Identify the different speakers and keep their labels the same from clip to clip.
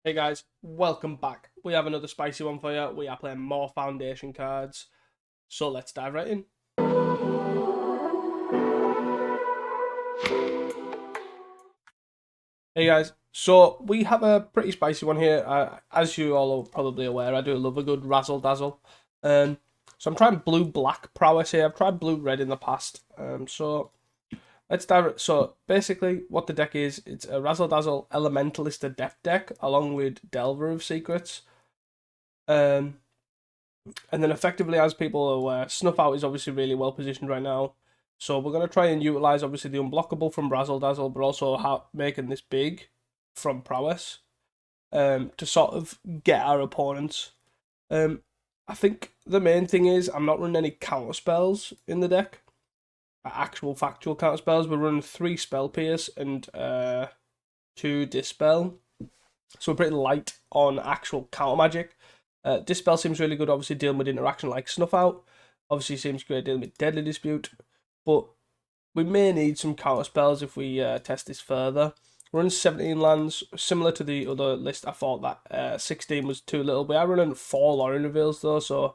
Speaker 1: Hey guys, welcome back. We have another spicy one for you. We are playing more foundation cards. So let's dive right in. Hey guys, so we have a pretty spicy one here. As you all are probably aware, I do love a good razzle dazzle. So I'm trying blue-black prowess here. I've tried blue-red in the past. So let's dive. So basically, what the deck is, it's a razzle dazzle elementalist adept deck along with Delver of Secrets. Um, And then effectively, as people are aware, Snuff Out is obviously really well positioned right now. So we're going to try and utilize obviously the unblockable from Razzle Dazzle, but also making this big from Prowess to sort of get our opponents. I think the main thing is I'm not running any counter spells in the deck. Actual factual counter spells. We're running 3 Spell Pierce and 2 Dispel. So we're pretty light on actual counter magic. Dispel seems really good, obviously dealing with interaction like Snuff Out. Obviously seems great dealing with Deadly Dispute. But we may need some counter spells if we test this further. We're running 17 lands, similar to the other list. I thought that 16 was too little. We are running 4 Lauren Reveals though, so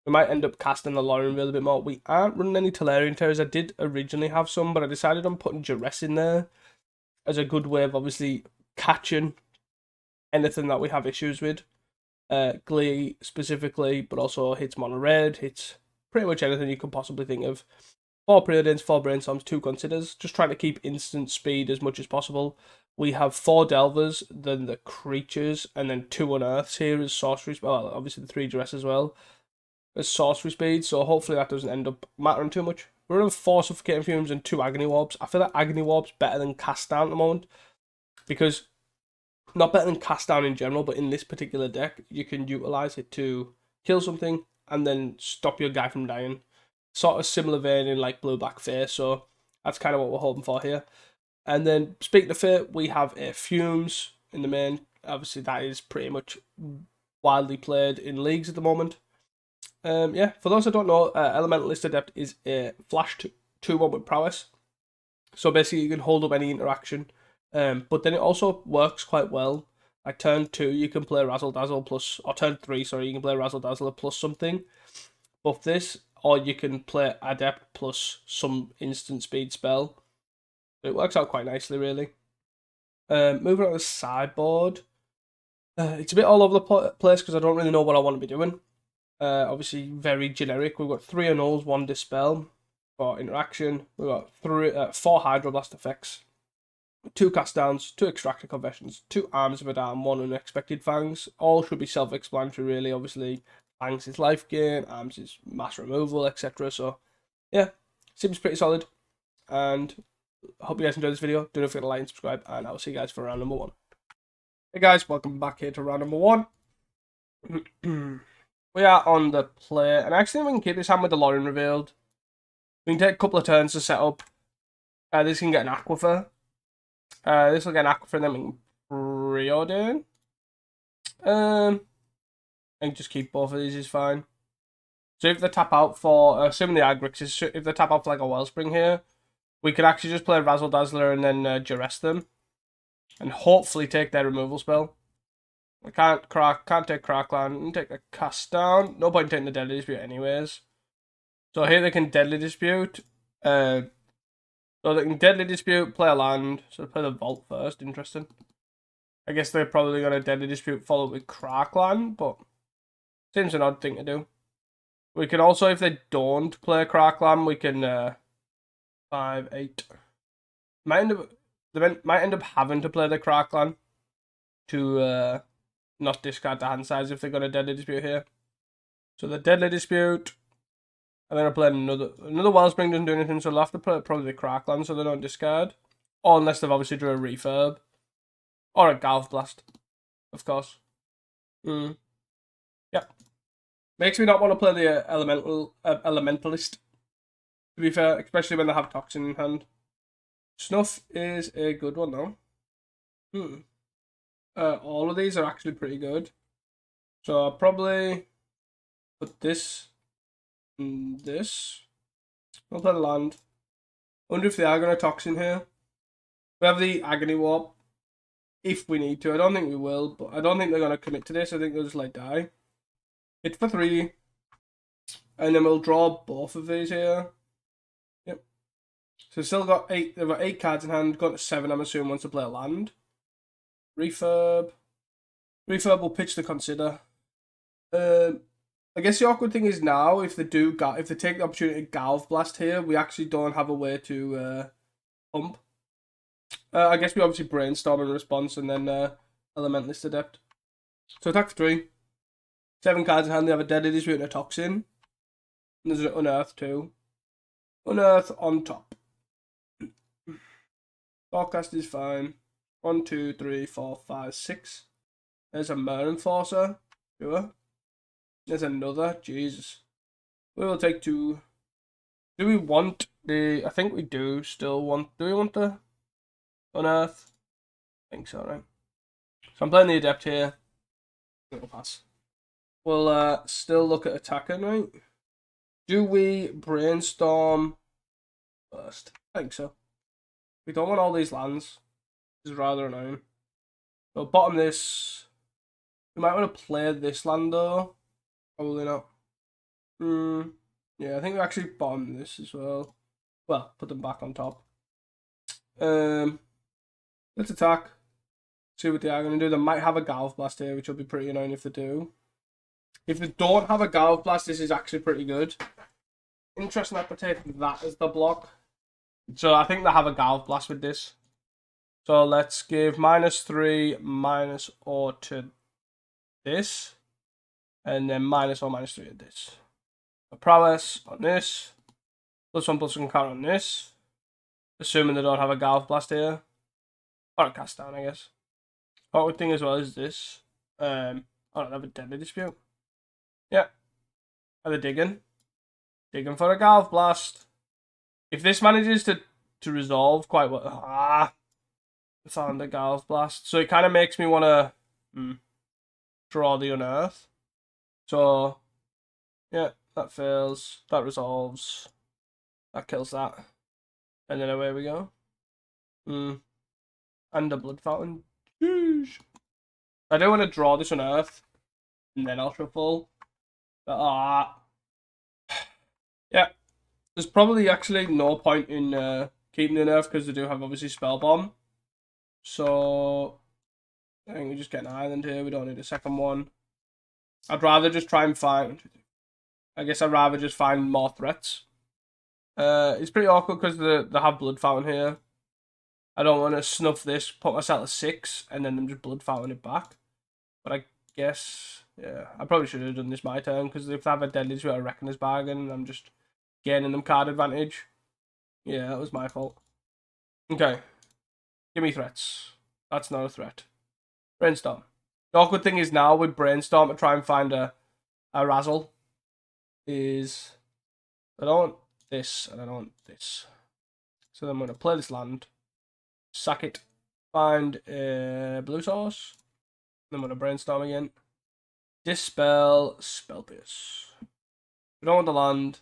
Speaker 1: we might end up casting the Lauren Reveal a bit more. We aren't running any Tolarian Terrors. I did originally have some, but I decided on putting Duress in there as a good way of obviously catching anything that we have issues with. Glee specifically, but also hits mono red, hits pretty much anything you can possibly think of. 4 Preordains, 4 Brainstorms, 2 Considers, just trying to keep instant speed as much as possible. We have 4 Delvers, then the creatures, and then 2 Unearths here as sorcery. Well, obviously the 3 Duress as well as sorcery speed, so hopefully that doesn't end up mattering too much. We're running 4 Suffocating Fumes and 2 Agony Warps. I feel like Agony Warps better than Cast Down at the moment, because not better than Cast Down in general, but in this particular deck, you can utilize it to kill something and then stop your guy from dying. Sort of similar vein in like Blue Black Face, so that's kind of what we're hoping for here. And then, speaking of Fate, we have a Fumes in the main. Obviously, that is pretty much widely played in leagues at the moment. Yeah, for those that don't know, Elementalist Adept is a flash 2-1 with Prowess. So basically, you can hold up any interaction. But then it also works quite well. Like turn 2, you can play Razzle Dazzle plus, or turn 3, sorry, you can play Razzle Dazzle plus something. Buff this, or you can play Adept plus some instant speed spell. It works out quite nicely, really. Moving on to the sideboard. It's a bit all over the place because I don't really know what I want to be doing. Obviously, very generic. We've got 3 Annuls, 1 Dispel for interaction. We've got 4 Hydroblast effects. 2 cast downs, 2 extractor conversions, 2 arms of a dam, 1 unexpected fangs. All should be self-explanatory, really. Obviously, fangs is life gain, arms is mass removal, etc. So, yeah, seems pretty solid. And I hope you guys enjoyed this video. Do not forget to like and subscribe, and I'll see you guys for round number 1. Hey guys, welcome back here to round number 1. We are on the play, and actually we can keep this hand with the Lauren revealed. We can take a couple of turns to set up. This can get an Aquifer. This will get an Aquifer, and then we can Preordain. And just keep both of these is fine. So if they tap out for, assuming the Agrix is, if they tap out for like a Wellspring here, we could actually just play Razzle Dazzler and then Duress them. And hopefully take their removal spell. I can't take Crackland, and take a Cast Down. No point in taking the Deadly Dispute anyways. So here they can Deadly Dispute. So they can Deadly Dispute, play a land. So play the Vault first, interesting. I guess they're probably going to Deadly Dispute followed with Crackland, but seems an odd thing to do. We can also, if they don't play Crackland, we can 5, 8. They might end up having to play the Crackland to not discard the hand size if they're going to Deadly Dispute here. So the Deadly Dispute, and then I'll play another Wellspring doesn't do anything, so they'll have to play probably the Crackland so they don't discard. Or unless they've obviously drew a Refurb. Or a Galv Blast, of course. Yeah. Makes me not want to play the Elementalist, to be fair, especially when they have Toxin in hand. Snuff is a good one, though. All of these are actually pretty good. So I'll probably put this and this. I'll play the land. I wonder if they are going to Toxin here. We have the Agony Warp. if we need to. I don't think we will, but I don't think they're going to commit to this. I think they'll just let die. Hit for 3. And then we'll draw both of these here. Yep. So still got 8. They've got 8 cards in hand. Got to 7, I'm assuming, once to play a land. Refurb. Refurb will pitch to consider. I guess the awkward thing is now, if they take the opportunity to Galv Blast here, we actually don't have a way to pump. I guess we obviously brainstorm in response and then Elementalist Adept. So attack for 3. 7 cards in hand. They have a Deadly Dispute and a Toxin. And there's an Unearth too. Unearth on top. Forecast is fine. 1, 2, 3, 4, 5, 6. There's a Mer Enforcer. Sure. There's another. Jesus. We will take 2. Do we want the... I think we do still want... Do we want the Unearth? I think so, right? So I'm playing the Adept here. It'll pass. We'll still look at attacking, right? Do we brainstorm first? I think so. We don't want all these lands. This is rather annoying. So bottom this. We might want to play this land though. Probably not. Yeah, I think we actually bottom this as well. Well, put them back on top. Let's attack. See what they are going to do. They might have a Galv Blast here, which will be pretty annoying if they do. If they don't have a Galv Blast, this is actually pretty good. Interesting that they take that as the block. So I think they have a Galv Blast with this. So let's give -3, -or to this. And then -or -3 to this. A Prowess on this. +1/+1 counter on this. Assuming they don't have a Galv Blast here. Or a Cast Down, I guess. Awkward thing as well is this. I don't have a Deadly Dispute. Yeah. Are they digging? Digging for a Galv Blast. If this manages to resolve quite well... I found a Galv Blast. So it kind of makes me want to draw the Unearth. So, yeah, that fails. That resolves. That kills that. And then away we go. And a Blood Fountain. Sheesh. I do want to draw this Unearth. And then I'll shuffle. But, yeah. There's probably actually no point in keeping the Unearth because they do have obviously Spell Bomb. So I think we just get an island here. We don't need a second one. I'd rather just try and find... I guess I'd rather just find more threats. It's pretty awkward because they have Blood Fountain here. I don't want to snuff this, put myself at 6, and then them just Blood Fountain it back. But I guess, yeah, I probably should have done this my turn because if they have a Deadly Dispute, I reckon it's bargain, and I'm just gaining them card advantage. Yeah, that was my fault. Okay. Give me threats. That's not a threat. Brainstorm. The awkward thing is now with Brainstorm to try and find a Razzle is I don't want this and I don't want this. So then I'm going to play this land, sack it, find a blue source, then I'm going to Brainstorm again. Dispel, Spell Pierce. We don't want the land,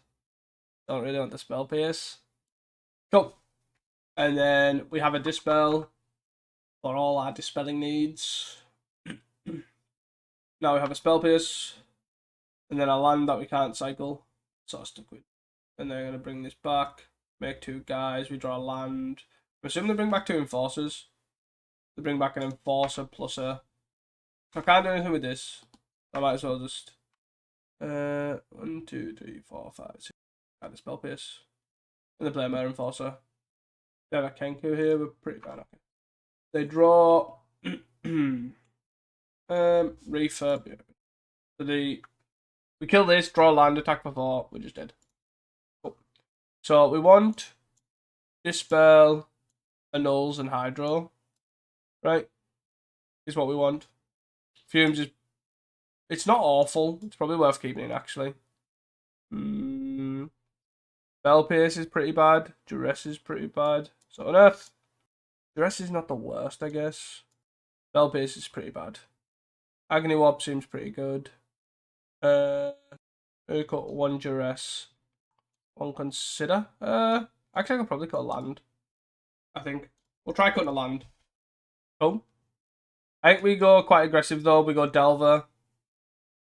Speaker 1: don't really want the Spell Pierce. Cool. And then we have a Dispel for all our dispelling needs. Now we have a Spell Pierce, and then a land that we can't cycle, so I'll stick with. And they're going to bring this back, make 2 guys, we draw a land. I assume they bring back 2 Enforcers. They bring back an Enforcer plus a... If I can't do anything with this, I might as well just... 1, 2, 3, 4, 5, 6. Add a Spell Pierce. And they play a Mer Enforcer. They have a Kenku here, we're pretty bad. Okay. They draw... refurb. Yeah. So we kill this, draw land, attack for 4. We're just dead. Cool. So we want Dispel, Annuls, and Hydro. Right? Is what we want. Fumes is... It's not awful. It's probably worth keeping in, actually. Spell Pierce is pretty bad. Duress is pretty bad. So Unearth. Duress is not the worst, I guess. Spell Pierce is pretty bad. Agony Warp seems pretty good. We got 1 Duress. 1 Consider. Actually, I could probably cut a land. I think. We'll try cutting a land. Oh. I think we go quite aggressive though. We go Delver.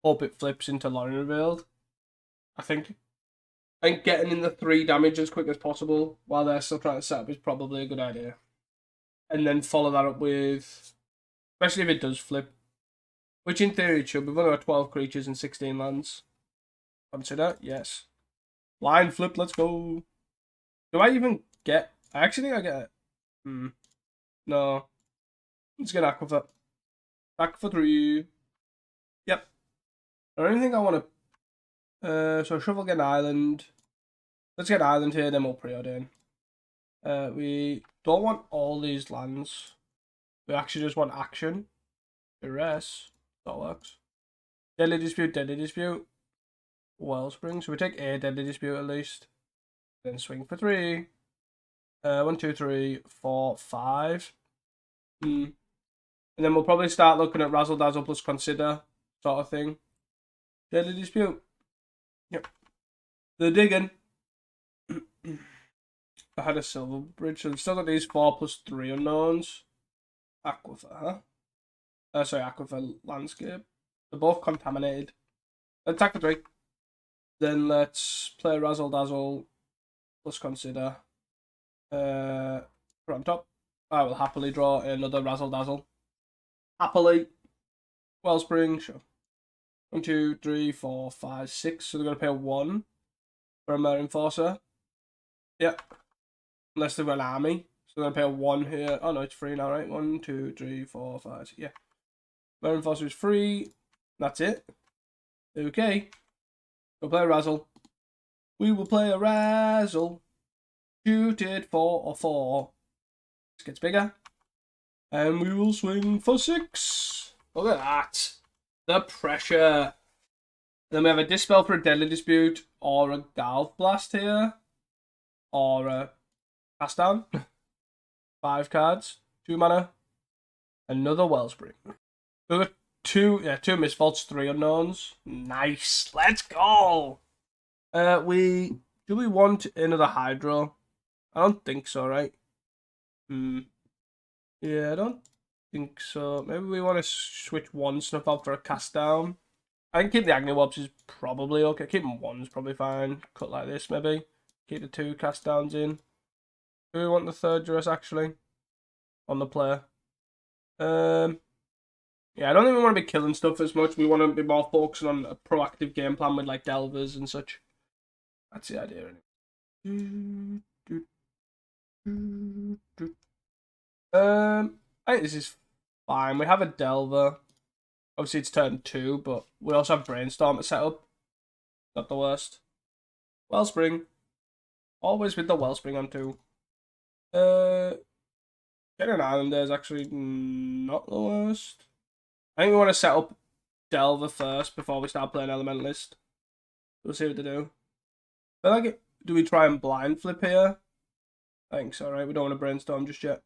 Speaker 1: Hope it flips into Lauren Revealed. I think getting in the 3 damage as quick as possible while they're still trying to set up is probably a good idea. And then follow that up with, especially if it does flip, which in theory it should. We've only got 12 creatures and 16 lands. Consider, yes. Line flip, let's go. Do I even get... I actually think I get it. No. Let's get Aquifer. Back for 3. Yep. I don't think I want to... so shuffle, get an island. Let's get an island here, then we'll preordain. We don't want all these lands. We actually just want action. The rest, that works. Deadly Dispute, Deadly Dispute. Wellspring, so we take a Deadly Dispute at least. Then swing for 3. 1, 2, 3, 4, 5. And then we'll probably start looking at Razzle Dazzle plus Consider sort of thing. Deadly Dispute. Yep. They're digging. I had a Silver Bridge, so we've still got these 4 plus 3 unknowns. Aquifer, huh? Sorry, Aquifer Landscape. They're both contaminated. Attack for 3. Then let's play Razzle Dazzle plus Consider. Put on top. I will happily draw another Razzle Dazzle. Happily. Wellspring, sure. 1, 2, 3, 4, 5, 6. So they're going to pay 1 for a Mare Enforcer. Yep. Unless they've got an army. So they're going to pay 1 here. Oh no, it's free now, right? 1, 2, 3, 4, 5, 6. Yeah. Mare Enforcer is free. That's it. Okay. We'll play a Razzle. We will play a Razzle. Shoot it 4 or 4. This gets bigger. And we will swing for 6. Look at that. The pressure. Then we have a Dispel for a Deadly Dispute, or a Galv Blast here, or a Cast Down. 5 cards, 2 mana, another Wellspring. We've got 2 Misfaults, 3 unknowns. Nice, let's go. Do we want another Hydro? I don't think so, right? Yeah, I don't think so. Maybe we want to switch 1 Snuff out for a Cast Down. I can keep the Agni Wobbs is probably okay. Keeping 1's probably fine. Cut like this maybe. Keep the 2 Cast Downs in. Do we want the 3rd Duress actually? On the player. Yeah, I don't think we want to be killing stuff as much. We want to be more focusing on a proactive game plan with like Delvers and such. That's the idea, anyway. I think this is fine. We have a Delver. Obviously, it's turn 2, but we also have Brainstorm to set up. Not the worst. Wellspring. Always with the Wellspring on 2. Getting an Island there is actually not the worst. I think we want to set up Delver first before we start playing Elementalist. We'll see what to do. I like it. Do we try and blind flip here? I think so, right? We don't want to Brainstorm just yet.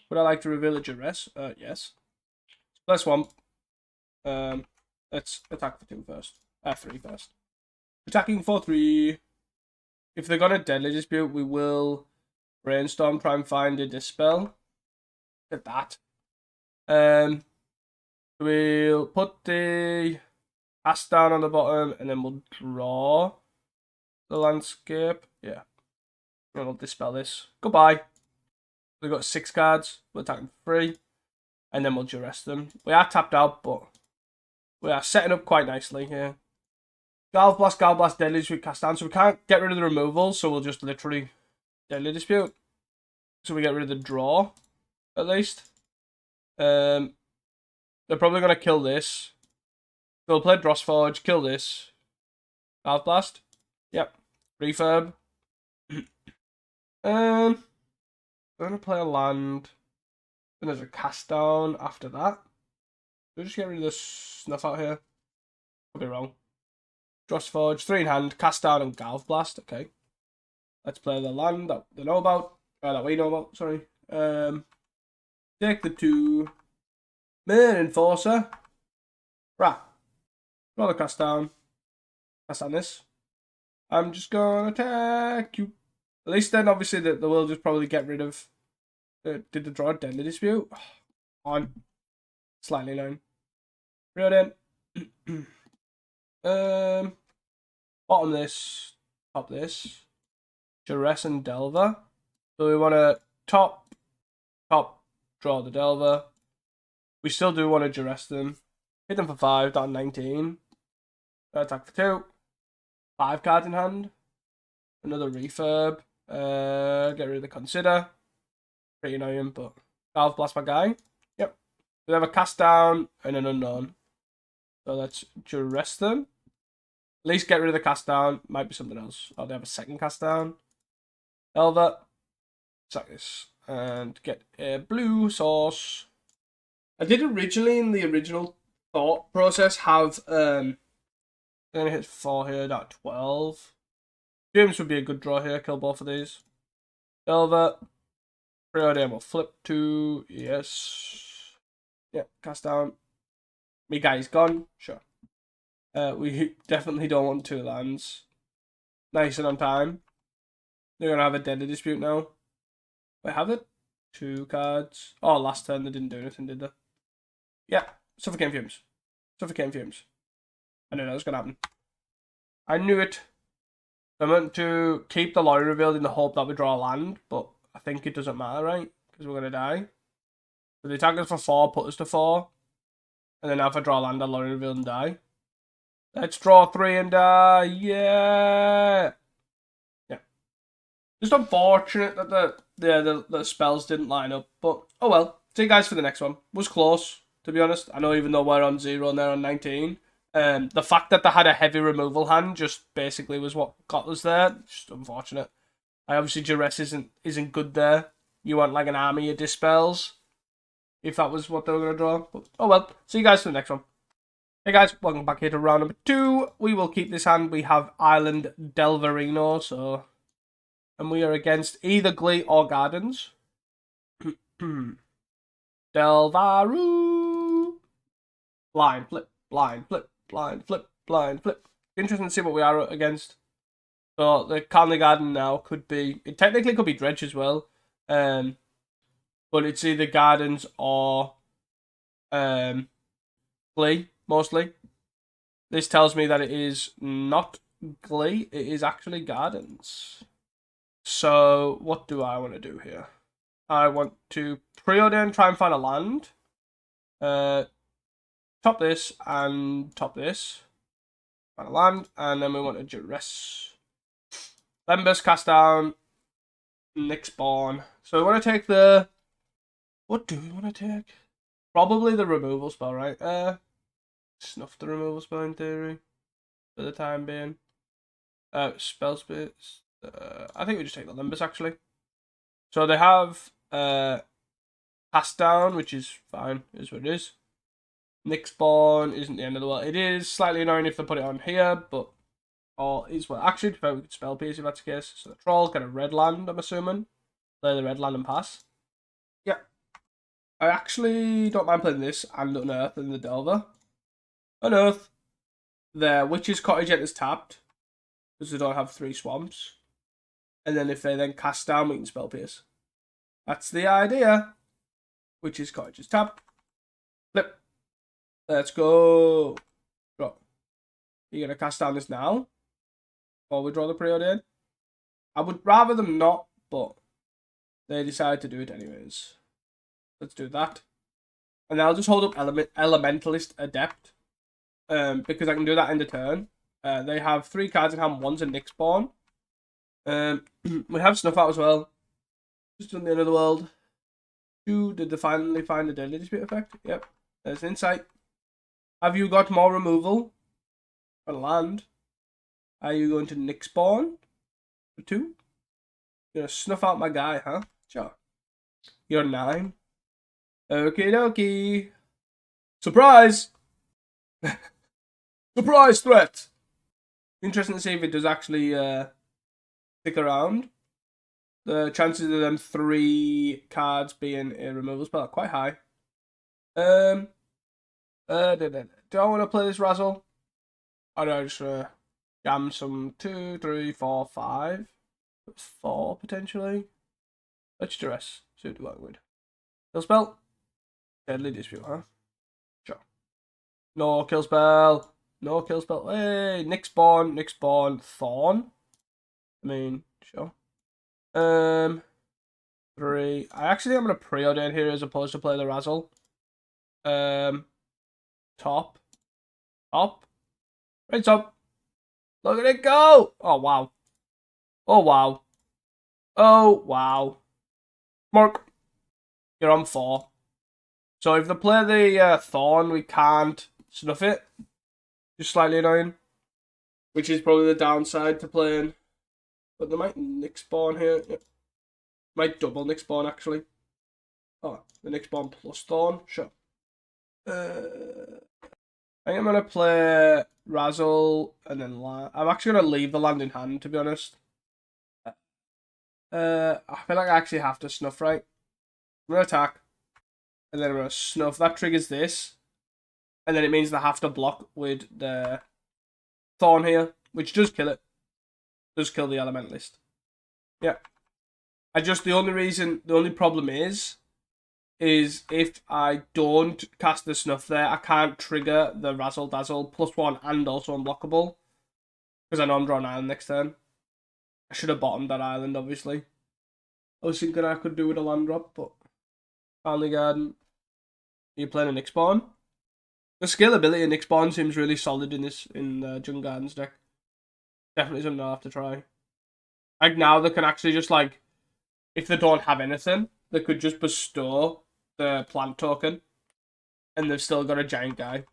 Speaker 1: Would I like to reveal a Duress? Yes. Plus 1. Let's attack for 2 first. 3 first. Attacking for 3. If they're gonna Deadly Dispute, we will Brainstorm, try and find a Dispel. Look at that. We'll put the Cast Down on the bottom, and then we'll draw the landscape. Yeah. And we'll Dispel this. Goodbye. We've got 6 cards. We'll attack them for 3. And then we'll Duress them. We are tapped out, but we are setting up quite nicely here. Galv Blast, Deadly Dispute, Cast Down. So we can't get rid of the removal, so we'll just literally Deadly Dispute. So we get rid of the draw, at least. They're probably going to kill this. So we'll play Drossforge, kill this. Galv Blast. Yep. Refurb. I'm going to play a land. Then there's a Cast Down after that. We'll just get rid of this Snuff out here. Could be wrong. Drossforge, 3 in hand, Cast Down and Galv Blast. Okay. Let's play the land that they know about. That we know about, sorry. Take the 2. Mare Enforcer. Right. Draw the Cast Down. Cast Down this. I'm just going to attack you. At least then, obviously, they will just probably get rid of... did the draw Deadly Dispute? On. Slightly annoying. Brilliant. Bottom this, top this. Duress and Delver. So we want to top, draw the Delver. We still do want to Duress them. Hit them for 5, down 19. Attack for 2. 5 cards in hand. Another refurb. Get rid of the Consider. Pretty annoying, but I'll blast my guy. Yep. We have a cast down and an unknown. So let's Duress them. At least get rid of the cast down. Might be something else. Oh, they have a second cast down. Elva. Sack this. And get a blue source. I did originally, in the original thought process, have I'm gonna hit 4 here, not 12. James would be a good draw here, kill both of these. Elva. Preordain will flip to yes. Yeah, cast down. My guy's gone, sure. We definitely don't want 2 lands. Nice and on time. They're gonna have a deadly dispute now. Wait, have it? 2 cards. Oh, last turn they didn't do anything, did they? Yeah, Suffocating Fumes. Suffocating Fumes. I knew that was gonna happen. I knew it. I meant to keep the Lorry Revealed in the hope that we draw a land, but I think it doesn't matter, right? Because we're gonna die. So they attack us for 4, put us to 4. And then if I draw a land, I'll Lorry Revealed and die. Let's draw 3 and die. Yeah. Yeah. Just unfortunate that the spells didn't line up, but oh well. See you guys for the next one. Was close, to be honest. I know even though we're on 0 and they're on 19. The fact that they had a heavy removal hand just basically was what got us there. Just unfortunate. Obviously Duress isn't good there. You want like an army of Dispels. If that was what they were going to draw. But, oh well. See you guys for the next one. Hey guys, welcome back here to round number 2. We will keep this hand. We have Island Delverino, so... And we are against either Glee or Gardens. Delvaru! Blind, flip, blind, flip, blind, flip, blind, flip. Interesting to see what we are against. So, the Carnley Garden now could be... It technically could be Dredge as well. But it's either Gardens or... Glee. Mostly. This tells me that it is not Glee, it is actually Gardens. So, what do I want to do here? I want to preordain, try and find a land. Top this and top this. Find a land, and then we want to Duress. Lembus, cast down. Nick spawn. So we want to take the... What do we want to take? Probably the removal spell, right? Snuff the removal spell in theory. For the time being. Spell spits. I think we just take the Limbus actually. So they have Cast Down, which is fine, is what it is. Nick Spawn isn't the end of the world. It is slightly annoying if they put it on here, but is well actually we could Spell Pierce if that's the case. So the Troll's got a red land, I'm assuming. Play the red land and pass. Yeah. I actually don't mind playing this and Unearth and the Delver. Unearth. Their Witch's Cottage enters tapped. Because they don't have 3 swamps. And then if they then cast down, we can Spell Pierce. That's the idea. Witch's Cottage is tapped. Flip. Let's go. Drop. You're going to cast down this now? Or we draw the preordain? I would rather them not, but they decide to do it anyways. Let's do that. And I'll just hold up Elementalist Adept. Because I can do that in the turn. They have 3 cards in hand. One's a Nick Spawn. We have Snuff Out as well. Just on the end of the world. 2, did they finally find the Deadly Dispute effect? Yep. There's an insight. Have you got more removal? For land. Are you going to Nick Spawn? For 2? You're going to snuff out my guy, huh? Sure. You're 9. Okie dokie. Surprise! Surprise threat! Interesting to see if it does actually stick around. The chances of them 3 cards being a removal spell are quite high. Do I want to play this Razzle? Or do I just jam some 2, 3, 4, 5? 4 potentially. Let's Duress. See what do I would. Kill spell. Deadly Dispute, huh? No kill spell. No kill spell. Hey, Nick spawn, Thorn. I mean, sure. 3. I actually am gonna preordain here as opposed to play the Razzle. Top. Right top. Look at it go! Oh wow. Oh wow. Oh wow. Mark. You're on 4. So if they play the Thorn, we can't snuff it. Just slightly annoying. Which is probably the downside to playing. But they might Nick spawn here. Yep. Might double Nick spawn actually. Oh, the Nick spawn plus Thorn. Sure. I think I'm going to play Razzle and then land. I'm actually going to leave the land in hand, to be honest. I feel like I actually have to snuff, right? I'm going to attack. And then I'm going to snuff. That triggers this. And then it means they have to block with the Thorn here, which does kill it. Does kill the Elementalist. Yeah. The only problem is if I don't cast the snuff there, I can't trigger the Razzle Dazzle +1 and also unblockable. Because I know I'm drawing an island next turn. I should have bottomed that island, obviously. I was thinking I could do with a land drop, but Family Garden. Are you playing a Nick Spawn? The scalability of Nick Spawn seems really solid in Jung Garden's deck. Definitely something I'll have to try. Like now they can actually just like, if they don't have anything, they could just bestow the plant token, and they've still got a giant guy.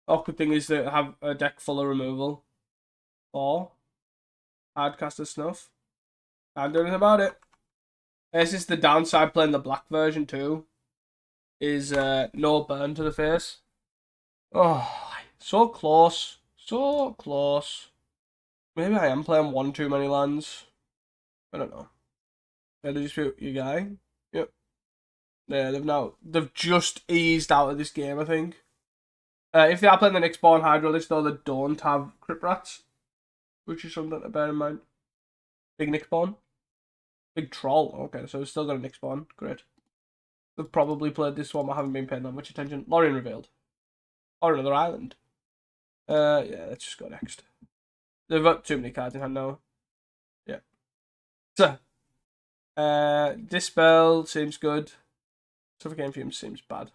Speaker 1: Awkward thing is they have a deck full of removal. Or hardcaster snuff. Can't do anything about it. This is the downside playing the black version too. Is no burn to the face. Oh, so close. So close. Maybe I am playing one too many lands. I don't know. Better dispute your guy. Yep. Yeah, they've just eased out of this game, I think. If they are playing the Nick Spawn Hydro list, though, they don't have Crypt Rats, which is something to bear in mind. Big Nick Spawn. Big Troll. Okay, so we've still got a Nick Spawn. Great. They've probably played this one, but haven't been paying that much attention. Lorien Revealed. Or another island. Yeah, let's just go next. They've got too many cards in hand now. Yeah. So, Dispel seems good. Suffocating Fume seems bad.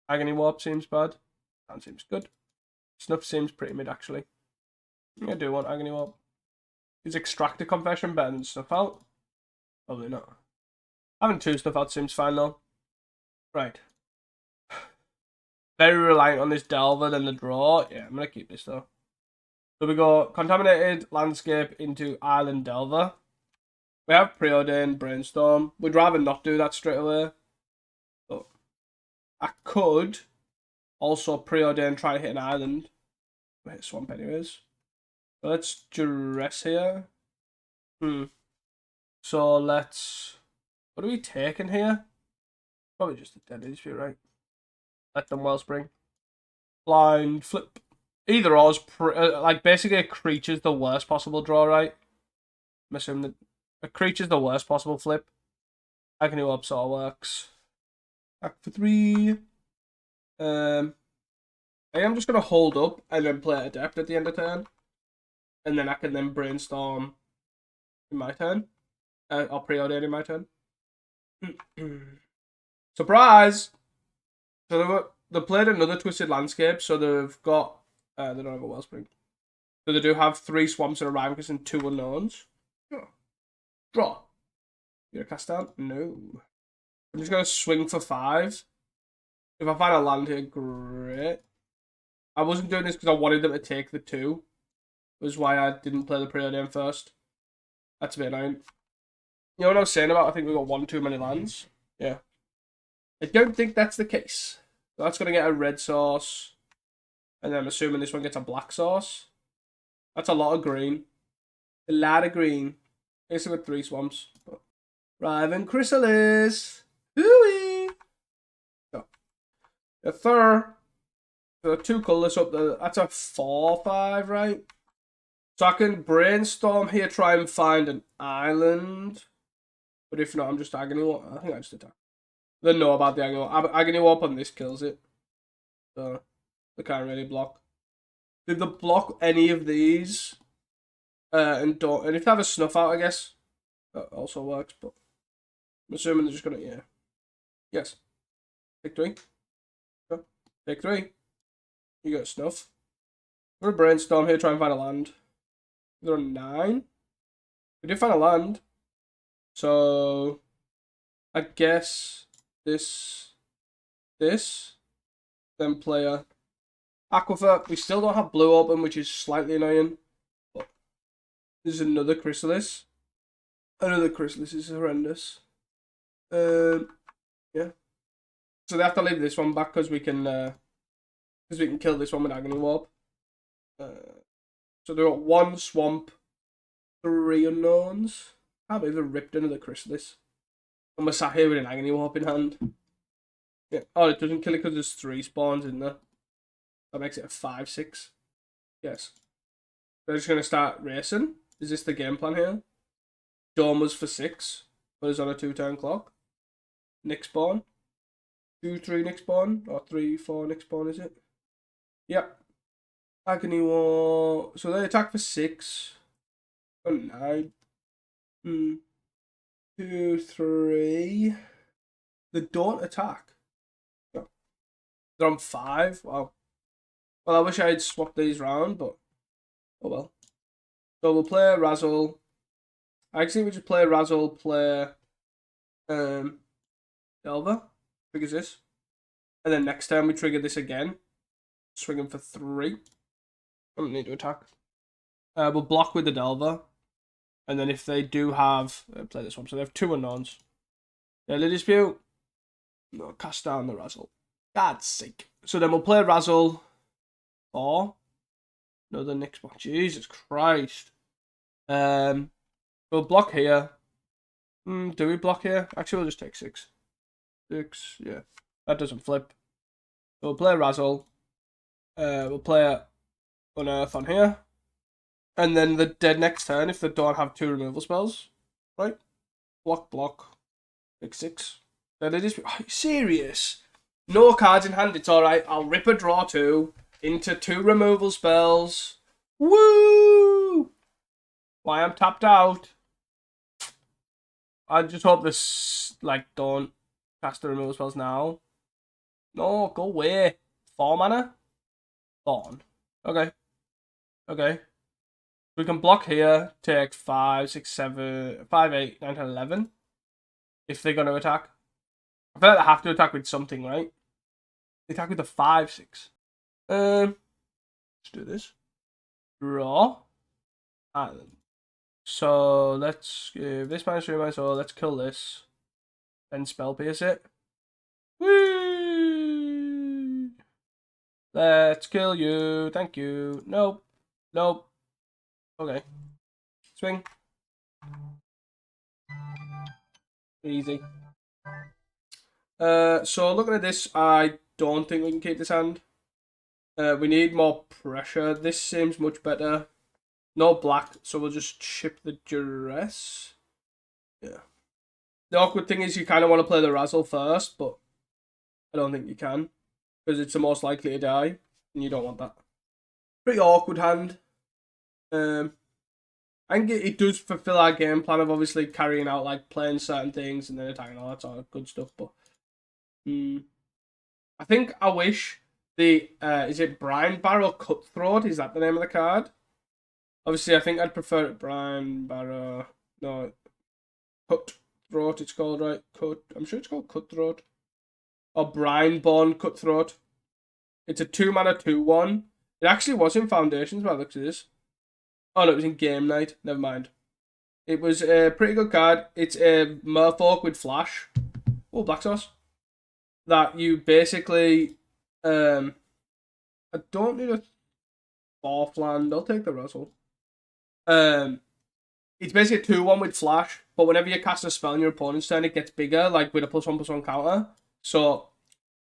Speaker 1: Agony Warp seems bad. That seems good. Snuff seems pretty mid, actually. I do want Agony Warp. Is Extractor Confession better than Snuff Out? Probably not. Having 2 Snuff Out seems fine, though. Right. Very reliant on this Delver than the draw. Yeah, I'm going to keep this, though. So we go Contaminated Landscape into Island Delver. We have Preordained Brainstorm. We'd rather not do that straight away. But I could also Preordain, try to hit an island. We hit Swamp anyways. So let's Duress here. So let's... What are we taking here? Probably just a Dead Dispute, right? Let them Wellspring. Blind Flip. Either or's like basically a creature's the worst possible draw, right? I'm assuming that a creature's the worst possible flip. Agony Warp sort of works. Back for 3. I am just gonna hold up and then play Adept at the end of turn. And then I can then Brainstorm in my turn. I'll Preordain in my turn. Surprise! So they played another Twisted Landscape, so they've got they don't have a Wellspring. So they do have 3 Swamps and a Rhyme and 2 Unknowns. Oh. Draw. You gonna cast down? No. I'm just gonna swing for 5. If I find a land here, great. I wasn't doing this because I wanted them to take the 2. Was why I didn't play the Preordain first. That's a bit annoying. You know what I was saying about I think we got 1 too many lands? Yeah. I don't think that's the case. So that's gonna get a red source. And then I'm assuming this one gets a black source. That's a lot of green. A lot of green. Basically with 3 swamps. Riven Chrysalis. Hooey! So, the third. So 2 colours up there. That's a 4/5, right? So I can Brainstorm here, try and find an island. But if not, I'm just agony. I think I just attack. They know about the Agony Warp on this kills it. So they can't really block. Did they block any of these? And if they have a snuff out, I guess that also works. But I'm assuming they're just gonna yes. Take 3. Go. Take 3. You got snuff. We're gonna brainstorm here, try and find a land. They're on 9. We did find a land. So I guess this, then player Aquifer. We still don't have blue open, which is slightly annoying. But there's another Chrysalis. Another Chrysalis is horrendous. Yeah. So they have to leave this one back because we can kill this one with Agony Warp. So they've got 1 swamp, 3 unknowns. Can't believe they ripped another Chrysalis. And we're sat here with an Agony Warp in hand. Yeah. Oh, it doesn't kill it because there's 3 spawns in there. That makes it a 5/6. Yes. They're just gonna start racing. Is this the game plan here? Dawn was for 6, but it's on a 2-turn clock. Nick spawn. 2-3 Nick spawn, or 3-4 Nick spawn, is it? Yep. Agony War. So they attack for 6. Oh, 9. 2, 3. They don't attack. No. They're on 5. Wow. Well, I wish I had swapped these round, but oh well. So we'll play Razzle. Actually, we just play Razzle, play Delver. Triggers this. And then next time we trigger this again. Swing him for 3. I don't need to attack. We'll block with the Delver. And then if they do have... play this one. So they have 2 unknowns. Daily Dispute. No, cast down the Razzle. God's sake. So then we'll play Razzle. Or another Nick spot. Jesus Christ. We'll block here. Do we block here? Actually, we'll just take 6. 6, yeah. That doesn't flip. So we'll play Razzle. We'll play Unearth on here. And then the dead next turn, if they don't have 2 removal spells, right? Block. Take 6. Then it is. Are you serious? No cards in hand, it's alright. I'll rip a draw 2 into 2 removal spells. Woo! Why I'm tapped out. I just hope this, don't cast the removal spells now. No, go away. 4 mana? Thorn. Okay. We can block here, take 5, 6, 7, 5, 8, 9, 10, 11. If they're going to attack. I feel like they have to attack with something, right? They attack with the 5, 6. Let's do this. Draw. So let's give this -3 mana, so let's kill this. Then spell pierce it. Whee! Let's kill you. Thank you. Nope. Okay. Swing. Easy. So looking at this, I don't think we can keep this hand. We need more pressure. This seems much better. No black, so we'll just chip the duress. Yeah. The awkward thing is you kind of want to play the Razzle first, but I don't think you can. Because it's the most likely to die, and you don't want that. Pretty awkward hand. I think it does fulfill our game plan of obviously carrying out, playing certain things and then attacking all that sort of good stuff, but... I think I wish the... is it Brine Barrow Cutthroat? Is that the name of the card? Obviously, I think I'd prefer it Brine Barrow... No, Cutthroat it's called, right? I'm sure it's called Cutthroat. Or Brineborn Cutthroat. It's a 2 mana 2/1. It actually was in Foundations by the looks of this. Oh no, it was in Game Night. Never mind. It was a pretty good card. It's a Merfolk with Flash. Oh, Black Sauce. That you basically... I don't need a 4th land. I'll take the Razzle. It's basically a 2/1 with Flash, but whenever you cast a spell on your opponent's turn, it gets bigger, with a +1/+1 counter. So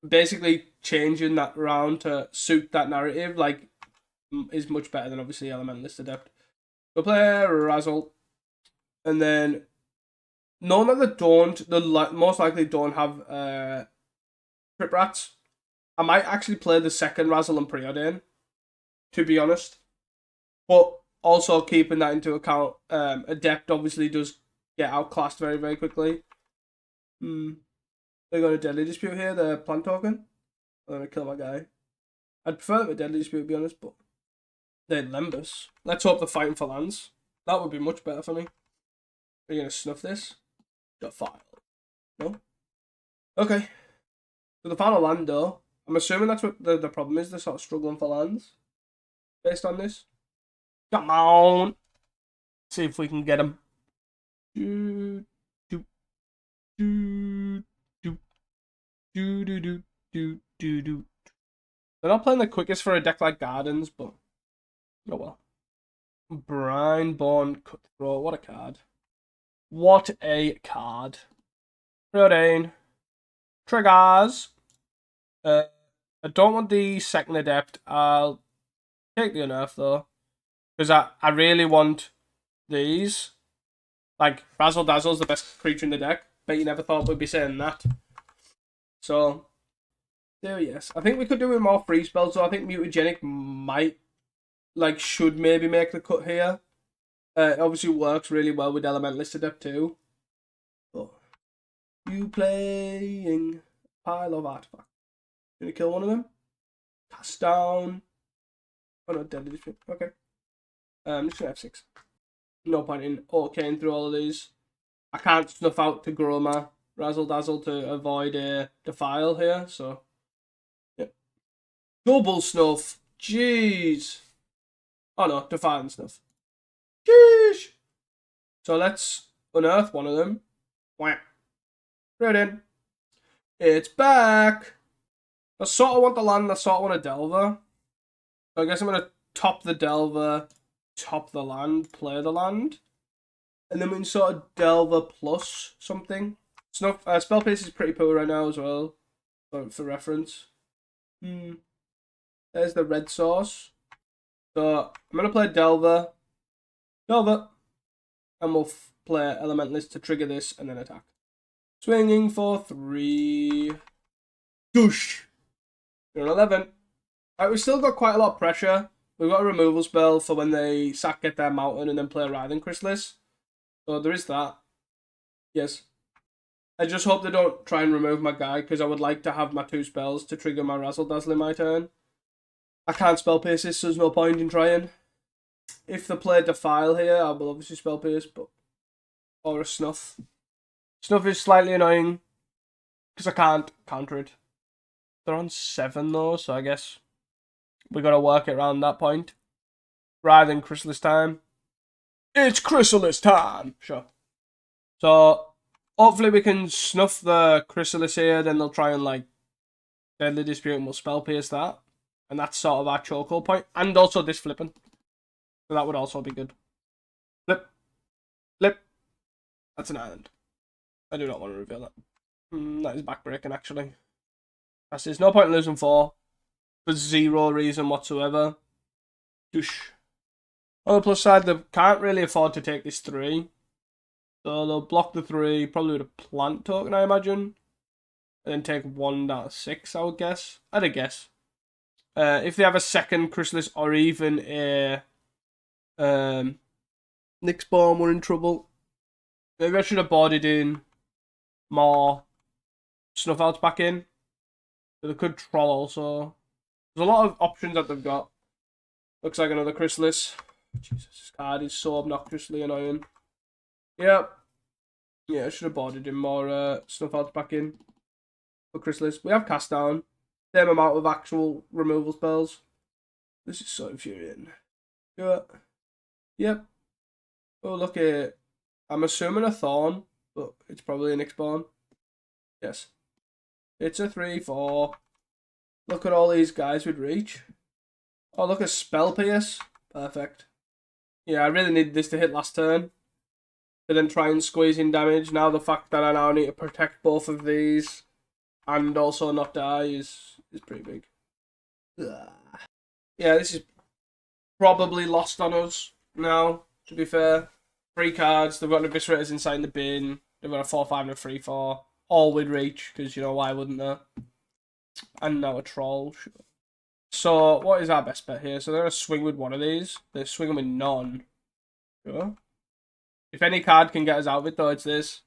Speaker 1: basically changing that round to suit that narrative, is much better than obviously Elementalist Adept. We'll play Razzle, and then knowing that they don't, most likely don't have Trip Rats, I might actually play the second Razzle and Preordain, to be honest. But also keeping that into account, Adept obviously does get outclassed very, very quickly. They're going to Deadly Dispute here, the plant token. I'm going to kill my guy. I'd prefer a Deadly Dispute, to be honest, but they're Lembus. Let's hope they're fighting for lands. That would be much better for me. Are you going to snuff this? Defile. No? Okay. So the final land, though. I'm assuming that's what the problem is. They're sort of struggling for lands. Based on this. Come on. See if we can get them. They're not playing the quickest for a deck like Gardens, but oh well. Brineborn Cutthroat. What a card. What a card. Preordain. Triggers. I don't want the second Adept. I'll take the Unearth though. Because I really want these. Like, Razzle Dazzle's the best creature in the deck. Bet you never thought we'd be saying that. So, there yes. I think we could do with more free spells, so I think Mutagenic might, should maybe make the cut here. It obviously works really well with Elementalist Adept too. But, you playing pile of artifacts. Gonna kill one of them? Cast down. Oh no, Deadly Dispute. Okay. I'm just gonna F6. No point in OKing through all of these. I can't snuff out to grow my Razzle Dazzle to avoid a Defile here, so. Yep. Double Snuff. Jeez. Oh no, Defile and Snuff. Jeez. So let's Unearth one of them. Wham. Right in. It's back. I sort of want the land, I sort of want a Delver. So I guess I'm going to top the Delver, top the land, play the land. And then we can sort of Delver plus something. Snuff, Spell Pace is pretty poor right now as well, for reference. There's the red source. So I'm going to play Delver. Delver. And we'll play Elementalist to trigger this and then attack. Swinging for 3. Douche. You're on 11. Right, we've still got quite a lot of pressure. We've got a removal spell for when they get their mountain and then play a Writhing Chrysalis. So there is that. Yes. I just hope they don't try and remove my guy, because I would like to have my 2 spells to trigger my Razzle Dazzle in my turn. I can't Spell Pierce this, so there's no point in trying. If they play Defile here, I will obviously Spell Pierce, but... or a Snuff. Snuff is slightly annoying, because I can't counter it. They're on 7 though, so I guess we got to work it around that point. Rather than Chrysalis time. It's Chrysalis time! Sure. So, hopefully we can snuff the Chrysalis here, then they'll try and, Deadly Dispute and we'll Spell Pierce that. And that's sort of our chokehold point. And also this flipping. So that would also be good. Flip. Flip. That's an island. I do not want to reveal that. That is backbreaking, actually. There's no point in losing 4 for 0 reason whatsoever. Douche. On the plus side, they can't really afford to take this 3. So they'll block the 3, probably with a plant token, I imagine. And then take 1 down to 6, I would guess. I'd guess. If they have a second Chrysalis or even a Nyxborn, we're in trouble. Maybe I should have boarded in more Snuff Outs back in. They could Troll also. There's a lot of options that they've got. Looks like another Chrysalis. Jesus, this card is so obnoxiously annoying. Yep. Yeah, I should have boarded in more Snuff Outs back in for Chrysalis. We have Cast Down. Same amount of actual removal spells. This is so infuriating. Yeah. Yep. Oh, look at it. I'm assuming a Thorn, but it's probably a Nyxborn. Yes. It's a 3/4. Look at all these guys with reach. Oh, look at Spell Pierce. Perfect. Yeah, I really needed this to hit last turn. To then try and squeeze in damage. Now the fact that I now need to protect both of these and also not die is pretty big. Ugh. Yeah, this is probably lost on us now, to be fair. 3 cards, they've got Eviscerators inside the bin. They've got a 4/5 and a 3/4, all with reach, because you know why wouldn't they? And now a troll. So what is our best bet here? So they're gonna swing with one of these. They're swinging with none. Sure. If any card can get us out of it, though, it's this.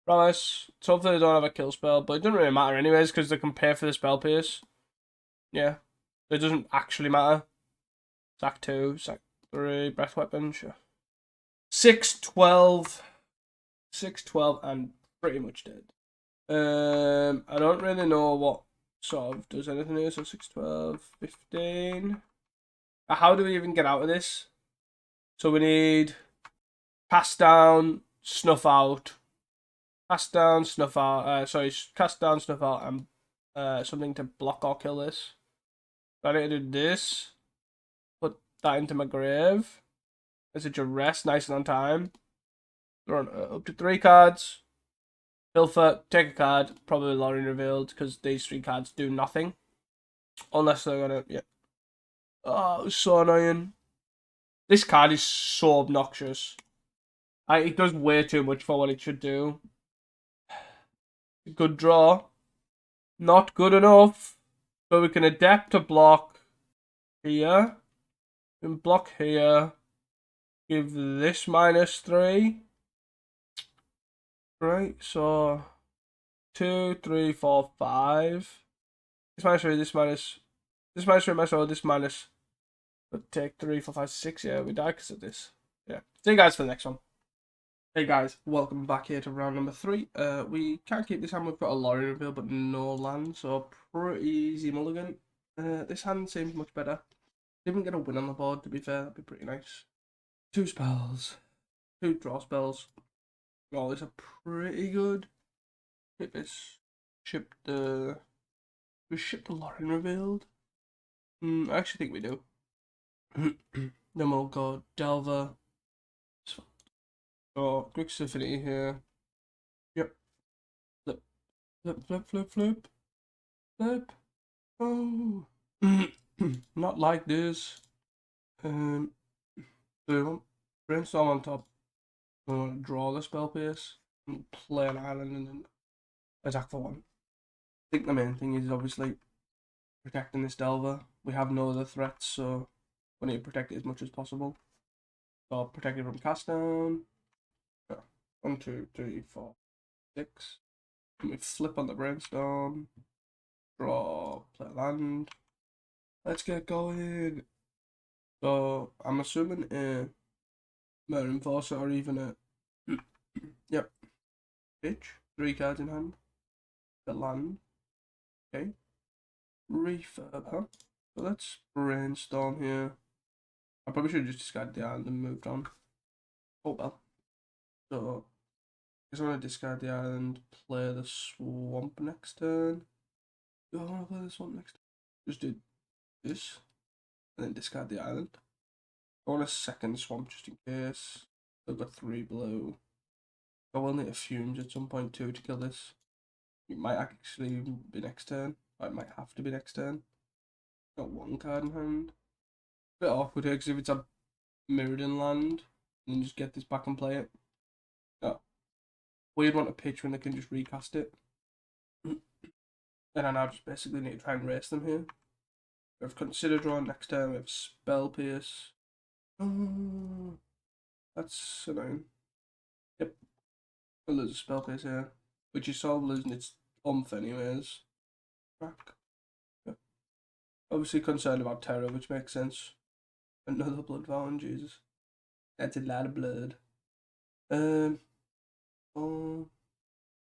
Speaker 1: Prowess. So hopefully they don't have a kill spell, but it doesn't really matter anyways because they can pay for the spell pierce. Yeah, it doesn't actually matter. Sack 2, sack 3, breath weapon, sure. 6/12. 6/12 and pretty much dead. I don't really know what sort of does anything here. So 6/12, 15. How do we even get out of this? So we need pass down, snuff out. Cast down, snuff out. Cast down, snuff out, and something to block or kill this. So I need to do this. Put that into my grave. There's a duress, nice and on time. Run up to 3 cards. Pilfer, take a card. Probably Lauren revealed because these 3 cards do nothing. Unless they're gonna, yeah. Oh, so annoying. This card is so obnoxious. It does way too much for what it should do. Good draw. Not good enough. So we can adapt to block here. And block here. Give this -3. Right, so 2, 3, 4, 5. This -3, this minus. This -3, -4, this minus. But take 3, 4, 5, 6. Yeah, we die because of this. Yeah. See you guys for the next one. Hey guys, welcome back here to round number 3. We can't keep this hand, we've got a lorry reveal but no land, so pretty easy mulligan. This hand seems much better. Didn't get a win on the board, to be fair, that'd be pretty nice. 2 spells. 2 draw spells. Oh, these are pretty good. Hit this. Ship the... We ship the Lauren revealed? I actually think we do. Then we'll go Delver. So, quick affinity here. Yep. Flip, flip, flip, flip, flip. Flip. Oh. Not like this. So brainstorm on top. I'm going to draw the spell pierce and play an island and then attack for 1. I think the main thing is obviously protecting this Delver. We have no other threats, so we need to protect it as much as possible. So protect it from cast down. 1, 2, 3, 4, 6. And we flip on the brainstorm. Draw, play land. Let's get going. So I'm assuming a Murder Enforcer or even a yep. Bitch. 3 cards in hand. The land. Okay. Refurb, huh? So let's brainstorm here. I probably should have just discarded the island and moved on. Oh well. So I guess I'm gonna discard the island, play the swamp next turn. Do I wanna play the swamp next turn? Just do this. And then discard the island. I want a second swamp just in case. I've got 3 blue. I will need a fumes at some point too to kill this. It might actually be next turn. Or it might have to be next turn. Got 1 card in hand. Bit awkward here because if it's a Mirrodin land, then just get this back and play it. Oh. Weird one to pitch when they can just recast it. And I now just basically need to try and race them here. We have Consider Draw next turn, we have Spell Pierce. Oh, that's annoying. Yep. I'll lose a Spell Pierce here. Which is sort of losing its oomph anyways. Back. Yep. Obviously concerned about Terror, which makes sense. Another Blood Fountain, Jesus. That's a lot of blood.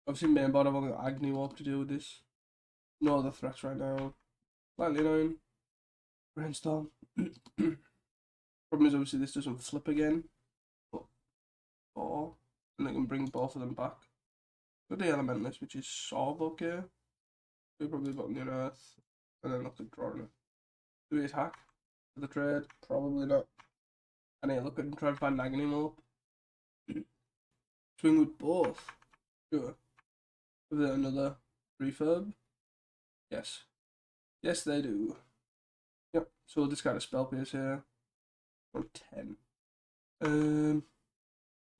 Speaker 1: Obviously main board I've only got Agni Warp to deal with this. No other threats right now. Slightly annoying. Brainstorm. Problem is obviously this doesn't flip again. But 4. And I can bring both of them back. Got the Elementalist, which is sort of okay. We'll probably button the Unearth. And then look at drawing it. Do we attack for the trade? Probably not. I need to look at and try and find Agni Warp. Swing with both. Sure. Is there another refurb? Yes. Yes, they do. Yep. So we'll discard a Spell Pierce here. On 10. So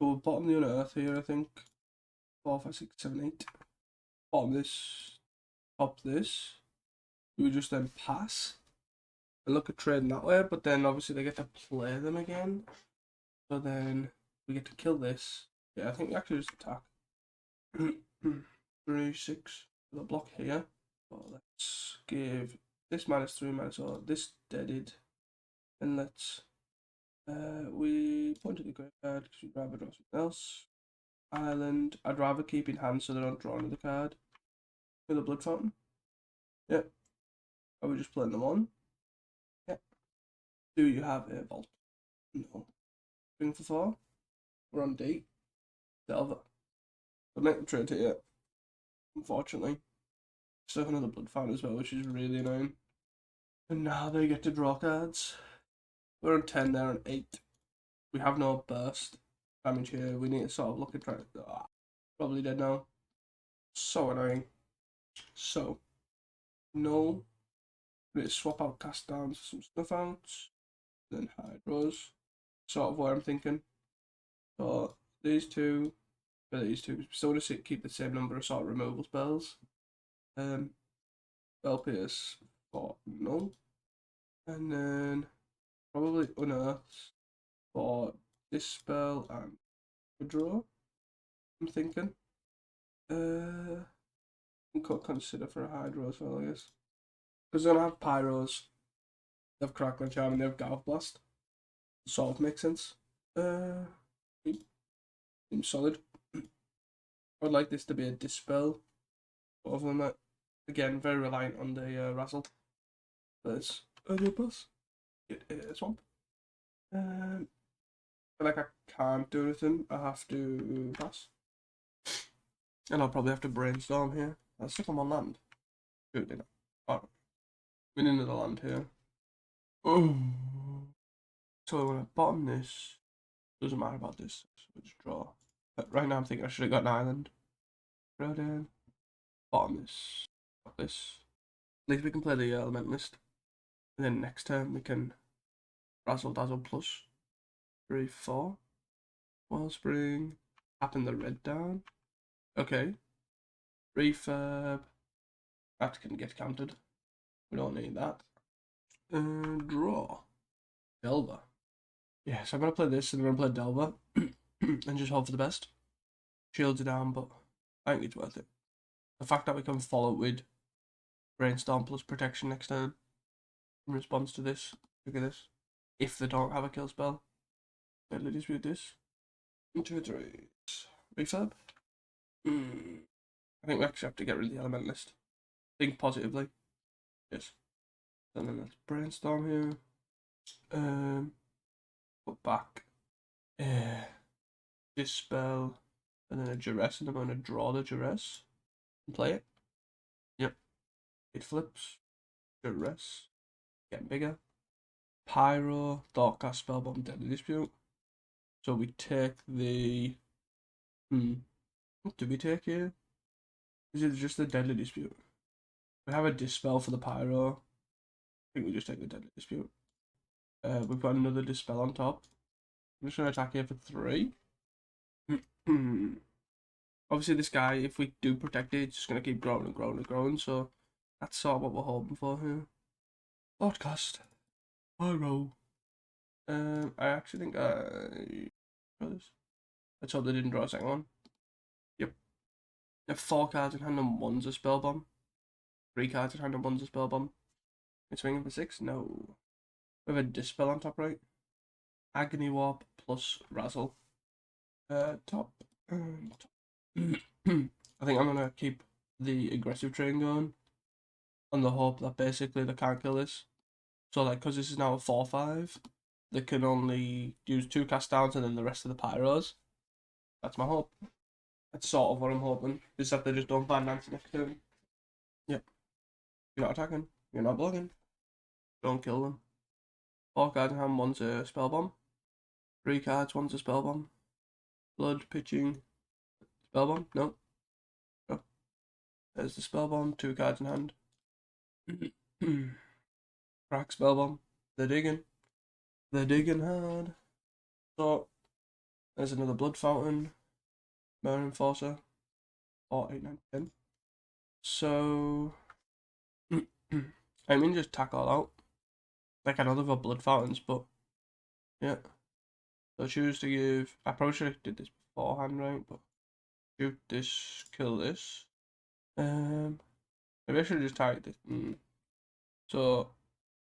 Speaker 1: we'll bottom the Unearth here, I think. 4, 5, 6, 7, 8. Bottom this, top this. We would just then pass and look at trading that way, but then obviously they get to play them again. So then we get to kill this. Yeah, I think we actually just attack. 3, 6 for the block here. So let's give this -3, -4, this deaded. And let's we point to the graveyard because we'd rather draw something else. Island, I'd rather keep in hand so they don't draw another card. With a blood fountain. Yep. Are we just playing them on? Yep. Do you have a vault? No. Swing for 4. We're on D. Delver. But make the trade here. Unfortunately. Still have another blood fountain as well, which is really annoying. And now they get to draw cards. We're on 10 there and 8. We have no burst damage here. We need to sort of look at trying to... probably dead now. So annoying. So, no. We need to swap out cast downs for some snuff outs. Then hydros. Sort of what I'm thinking. So, these two. For these two. We still want to keep the same number of sort of removal spells. Spell pierce for no. And then probably unearths for this spell and withdraw. I'm thinking. We could consider for a hydro as well, I guess. Because they don't have pyros. They have crackling charm and they have Garth Blast. Sort of makes sense. Seems solid. I'd like this to be a dispel. Other than that, again, very reliant on the razzle. There's a new boss. It is swamp. I feel like I can't do anything. I have to pass. And I'll probably have to brainstorm here. I'll stick them on land. Good enough. Alright. We need another land here. Oh. So I want to bottom this. Doesn't matter about this. So we'll just draw. But right now I'm thinking I should have got an island. Throw down. Bottom this. Got this. At least we can play the Elementalist. And then next turn we can Razzle Dazzle plus 3, 4. Wellspring. Tapping the red down. Okay. Refurb. That can get counted. We don't need that. Draw. Delver. Yeah, so I'm going to play this and then I'm going to play Delver. And just hope for the best. Shields are down, but I think it's worth it. The fact that we can follow it with Brainstorm plus Protection next turn in response to this. Look at this. If they don't have a kill spell. Deadly Dispute this. 2, 3. Refurb. I think we actually have to get rid of the Elementalist. Think positively. Yes. And then let's Brainstorm here. Put back. Dispel. And then a Duress, and I'm going to draw the Duress. And play it. Yep. It flips. Duress. Getting bigger. Pyro. Darkcast Spellbomb. Deadly Dispute. So we take the... What do we take here? Is it just the Deadly Dispute? We have a Dispel for the Pyro. I think we just take the Deadly Dispute. We've got another Dispel on top. I'm just going to attack here for 3. Obviously this guy, if we do protect it, it's just going to keep growing and growing and growing. So that's sort of what we're hoping for here. Podcast. Pyro. I actually think I... Let's hope they didn't draw a second one. Yep. They have 4 cards in hand and 1's a spell bomb. 3 cards in hand and 1's a spell bomb. It's swinging for 6? No. We have a Dispel on top, right? Agony Warp plus Razzle. Top. I think I'm going to keep the aggressive train going. On the hope that basically they can't kill this. So like, because this is now a 4-5, they can only use 2 cast downs and then the rest of the pyros. That's my hope. That's sort of what I'm hoping. Is that they just don't ban Nancy next turn. Yep. You're not attacking. You're not blocking. Don't kill them. 4 cards in hand, 1's a spell bomb. 3 cards, 1's a spell bomb. Blood, pitching. Spell bomb? No. Oh. There's the spell bomb, 2 cards in hand. Crack spell bomb. They're digging. They're digging hard. So, there's another blood fountain. Mare Enforcer. 4, 8, 9, 10. So, I mean, just tack all out. Like, I know they've got blood fountains, but yeah. So choose to give. I probably should have did this beforehand, right? But shoot this, kill this. Maybe I should have just target this. So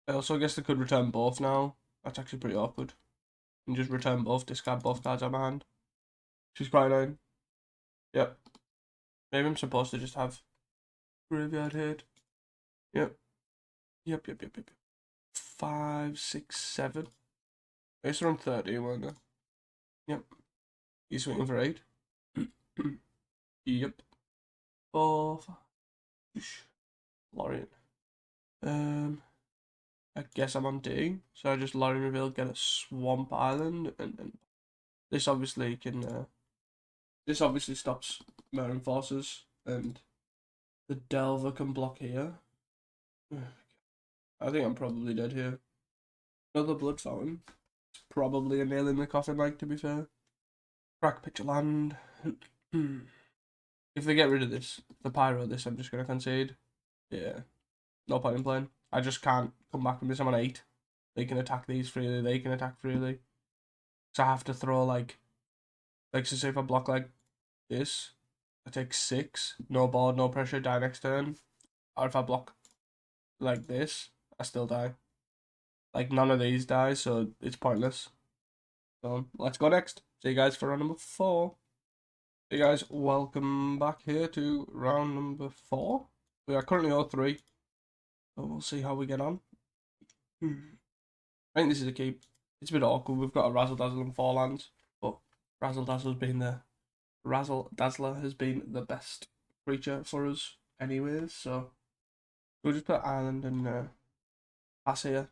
Speaker 1: I also guess they could return both now. That's actually pretty awkward. And just return both, discard both cards out of my hand. She's quite annoying. Yep. Maybe I'm supposed to just have graveyard head. Yep. Yep. 5, 6, 7. It's around 30, weren't they? Yep. He's waiting for 8. Yep. 4, 5. Lorien. I guess I'm on D, so I just Lorien Reveal, get a Swamp Island, and this obviously can. This obviously stops Marine Forces, and the Delver can block here. I think I'm probably dead here. Another Blood Fountain. It's probably a nail in the coffin, like, to be fair. Crack Picture Land. If they get rid of this, the Pyro this, I'm just going to concede. Yeah. No point in playing. I just can't come back from this. I'm on 8. They can attack these freely. They can attack freely. So I have to throw, like so say if I block like this, I take 6. No board, no pressure, die next turn. Or if I block like this, I still die. Like, none of these die, so it's pointless. So let's go next. See you guys for round number 4. Hey guys, welcome back here to round number 4. We are currently 0-3. So we'll see how we get on. I think this is a keep. It's a bit awkward. We've got a Razzle Dazzle and 4 lands, but Razzle Dazzle has been the best creature for us anyways, so we'll just put Island and pass here.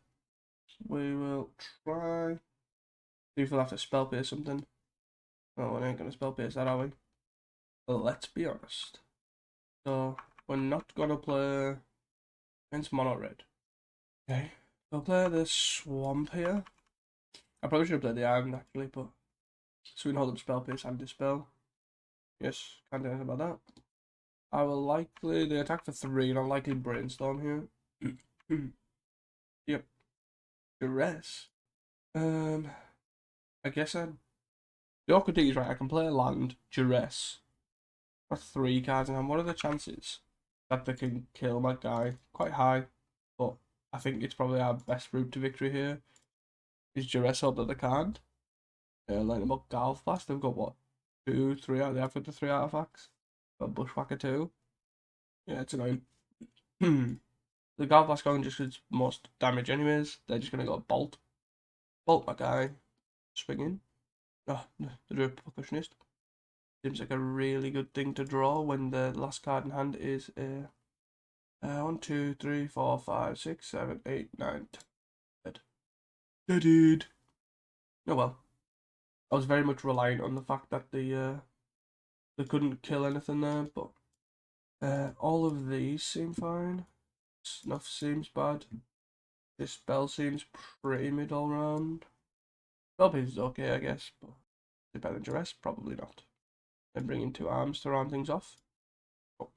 Speaker 1: We will try. See if we'll have to spell pierce something. No, we ain't gonna spell pierce that, are we? But let's be honest. So we're not gonna play against mono red. Okay, we'll play the Swamp here. I probably should have played the Island actually, but so we can hold up spell pierce and dispel. Yes, can't do anything about that. I will likely they attack for 3, and I'll likely brainstorm here. Yep. Duress. I guess the awkward thing is, right, I can play a land, Duress, for 3 cards, and what are the chances that they can kill my guy? Quite high, but I think it's probably our best route to victory here. Is Duress hope that they can't? Like about Golf Blast, they've got what? 2, 3 out, they have the 3 artifacts. Got Bushwhacker 2. Yeah, it's annoying. The Golf Blast going just gets most damage anyways. They're just gonna go Bolt. Bolt my guy. Swing in. Oh, the Drip Percussionist. Seems like a really good thing to draw when the last card in hand is a 1, 2, 3, 4, 5, 6, 7, 8, 9, 10. Dead. Oh well. I was very much reliant on the fact that they couldn't kill anything there, but all of these seem fine. Snuff seems bad. This spell seems pretty mid all round. Spell piece is okay, I guess, but is it better than Duress? Probably not. Then bringing 2 arms to round things off. But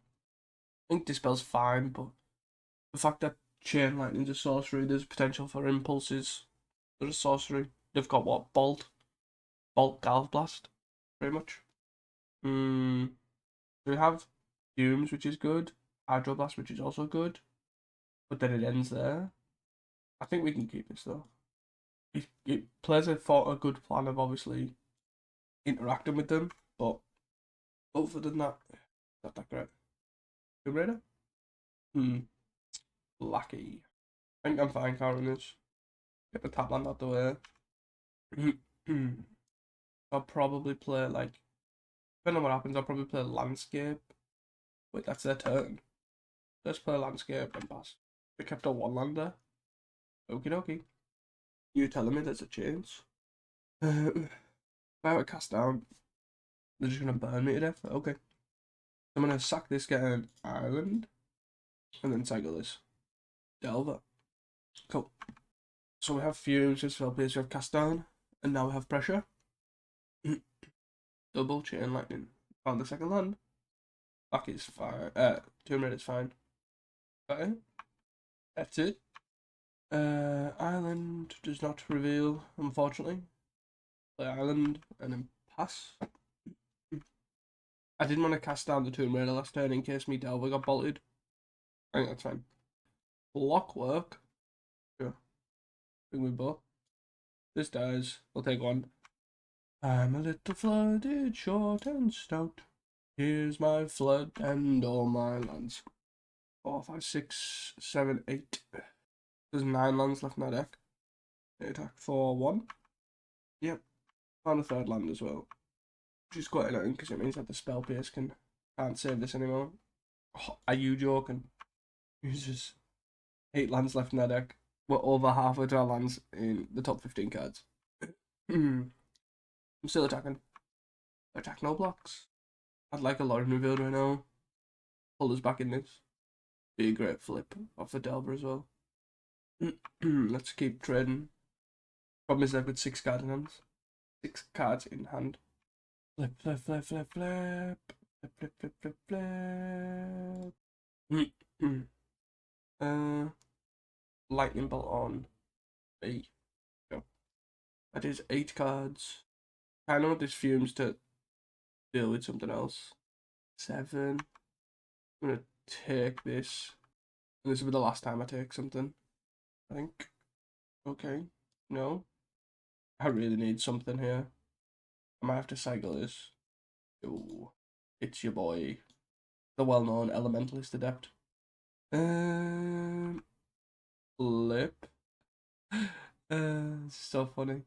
Speaker 1: I think Dispel's fine, but the fact that Chain Lightning's a sorcery, there's potential for impulses. There's a sorcery. They've got what? Bolt, Golf Blast, pretty much. We have Fumes, which is good. Hydroblast, which is also good. But then it ends there. I think we can keep this though. It plays a good plan of obviously interacting with them, but other than that, not that great. Tomb Raider? Lucky. I think I'm fine covering this. Get the tap land out the way. I'll probably play, like, depending on what happens, I'll probably play Landscape. Wait, that's their turn. Let's play Landscape and pass. We kept a 1-lander. Okie dokie. You telling me there's a chance? If I were cast down, they're just gonna burn me to death. Okay. I'm gonna sack this, get an island, and then cycle this. Delver. Cool. So we have Fumes, with Spellpierce, we have cast down, and now we have pressure. Double Chain Lightning. Found the second land. Black is fine. Tomb Raider is fine. Okay. That's it. Island does not reveal, unfortunately. Play Island and then pass. I didn't want to cast down the Tomb Raider last turn in case me Delver got bolted. I think that's fine. Blockwork. Sure. Bring me both. This dies. We'll take one. I'm a little flooded, short and stout. Here's my flood and all my lands. 4, 5, 6, 7, 8. There's 9 lands left in my deck. They attack for 1. Yep. Found a third land as well. Which is quite annoying because it means that the spell pierce can't save this anymore. Oh, are you joking? There's 8 lands left in their deck. We're over halfway to our lands in the top 15 cards. I'm still attacking. Attack no blocks. I'd like a lot of revealed right now. Pull us back in this. Be a great flip off the Delver as well. Let's keep trading. Problem is I've got 6 cards in hand. 6 cards in hand. Flip, flip, flip, flip, flip. Flip, flip, flip, flip, flip. Lightning bolt on B. Go. That is 8 cards. I know this fumes to deal with something else. 7. I'm gonna take this. And this will be the last time I take something. I think. Okay. No. I really need something here. I might have to cycle this. Ooh. It's your boy. The well-known Elementalist Adept. Flip. It's so funny.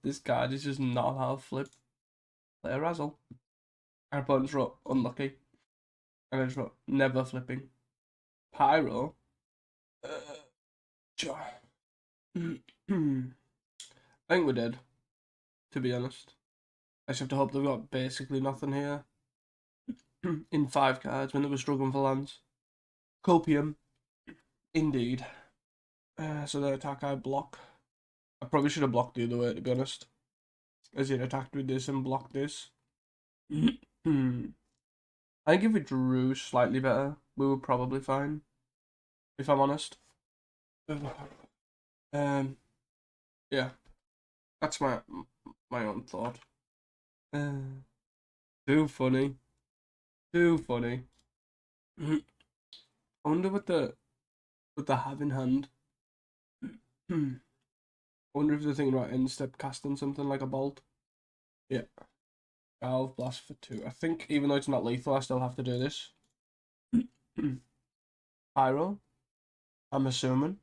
Speaker 1: This card is just not how to flip. Play a Razzle. Our opponents wrote unlucky. And I just wrote never flipping. Pyro. I think we're dead, to be honest. I just have to hope they've got basically nothing here. In 5 cards when they were struggling for lands. Copium. Indeed. So the attack I block. I probably should have blocked the other way, to be honest. As in attacked with this and blocked this. I think if we drew slightly better, we were probably fine. If I'm honest. Yeah. That's my own thought. Too funny. Too funny. I wonder what they have in hand. I wonder if they're thinking about end step casting something like a bolt. Yeah. Valve blast for 2. I think even though it's not lethal, I still have to do this. Pyro. I'm assuming.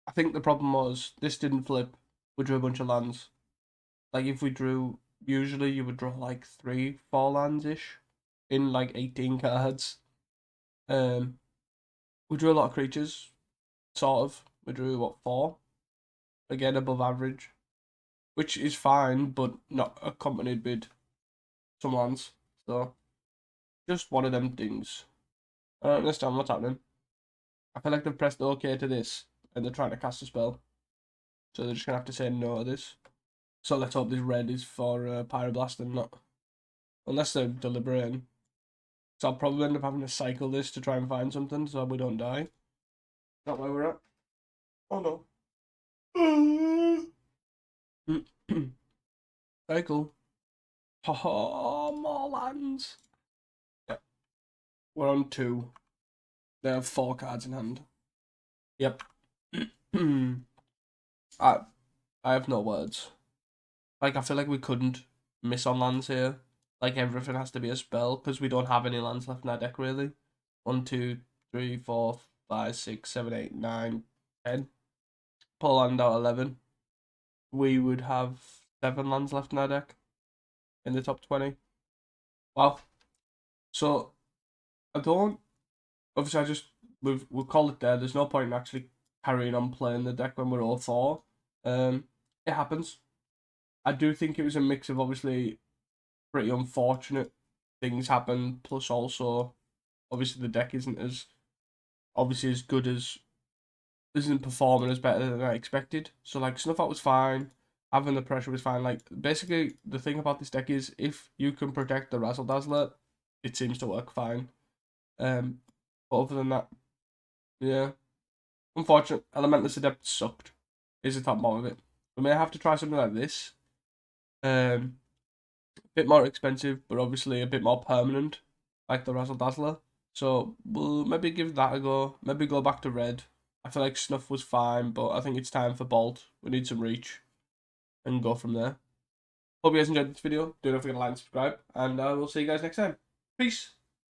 Speaker 1: I think the problem was this didn't flip. We drew a bunch of lands. Like if we drew, usually you would draw like 3, 4 lands ish in like 18 cards. We drew a lot of creatures, sort of. We drew what, 4? Again, above average, which is fine, but not accompanied with some lands. So just one of them things. I don't understand what's happening. I feel like they've pressed OK to this and they're trying to cast a spell. So they're just going to have to say no to this. So let's hope this red is for Pyroblast and not. Unless they're deliberating. So I'll probably end up having to cycle this to try and find something so we don't die. Not where we're at. Oh no. Very cool. Oh, more lands. Yeah. We're on 2. They have 4 cards in hand. Yep. I have no words. Like, I feel like we couldn't miss on lands here. Like, everything has to be a spell, because we don't have any lands left in our deck, really. 1, 2, 3, 4, 5, 6, 7, 8, 9, 10. Pull land out 11. We would have 7 lands left in our deck. In the top 20. Wow. So, I don't... Obviously, we'll call it there. There's no point in actually carrying on playing the deck when we're all 4. It happens. I do think it was a mix of obviously pretty unfortunate things happen, plus also obviously the deck isn't as good as isn't performing as better than I expected. So like Snuff Out was fine. having the pressure was fine. Like, basically, the thing about this deck is if you can protect the Razzle Dazzler, it seems to work fine. But other than that, yeah. Unfortunate, Elementless Adept sucked. Is the top bottom of it. We may have to try something like this. A bit more expensive, but obviously a bit more permanent, like the Razzle Dazzler. So we'll maybe give that a go. Maybe go back to red. I feel like Snuff was fine, but I think it's time for Bolt. We need some reach. And go from there. Hope you guys enjoyed this video. Don't forget to like and subscribe. And we'll see you guys next time. Peace.